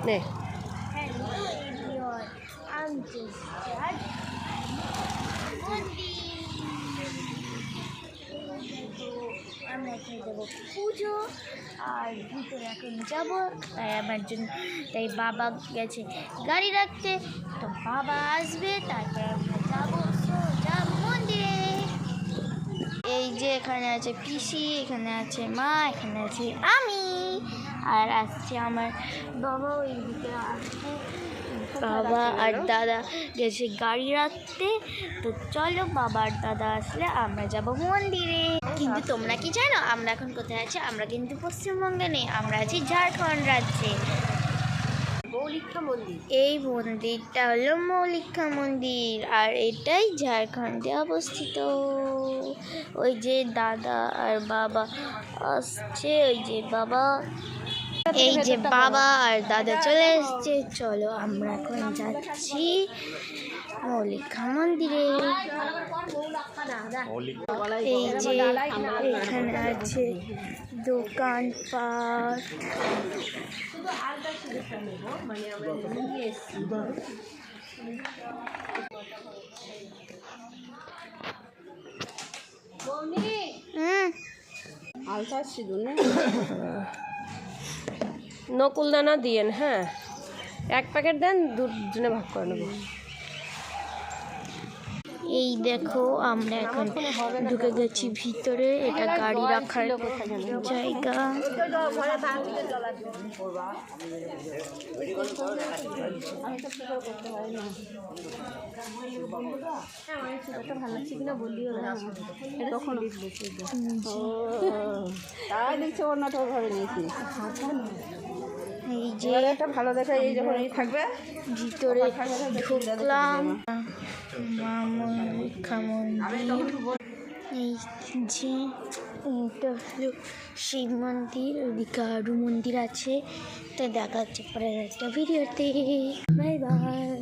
নে Hello everyone, I'm just Dad. আমরা এখন দেবো পুজো আর ভিতরে এখন যাবো তাই আমার জন্য তাই বাবা গেছে গাড়ি রাখতে, তো বাবা আসবে তারপর আমরা যাবো সোজা মন্দিরে। এই যে এখানে আছে পিসি, এখানে আছে মা, এখানে আছে আমি, আর আসছে আমার বাবা। ওই দিকে আসছে বাবা আর দাদা গেছে গাড়ি রাখতে, তো চলো বাবা আর দাদা আসলে আমরা যাব মন্দিরে। কিন্তু তোমরা কি জানো আমরা এখন কোথায় আছি? আমরা কিন্তু পশ্চিমবঙ্গে নেই, আমরা আছি ঝাড়খণ্ড রাজ্যে। মৌলিকা মন্দির। এই মন্দিরটা হলো মৌলিকা মন্দির আর এটাই ঝাড়খণ্ডে অবস্থিত। ওই যে দাদা আর বাবা আসছে, ওই যে বাবা, এই যে বাবা আর দাদা চলে এসছে। চলো আমরা এখন যাচ্ছি মৌলিকা মন্দিরে। এই যে এখানে আছে দোকানপাট। আলতা সিঁদুর নকুল দানা দিয়েন, হ্যাঁ 1 প্যাকেট দেন, দুজনে ভাগ করে নেবো। এই দেখো আমরা এখন ঢুকে গেছি ভিতরে, এটা গাড়ি রাখার জায়গা। এই যে একটা ভালো দেখা এই যখন এই থাকবে ভিতরে ঢুকলাম মৌলিকা মন্দির। এই যে এটা হলো শিব মন্দির, ওইদিকে আরও মন্দির আছে। তো দেখা হচ্ছে পরের একটা ভিডিওতে। Bye bye.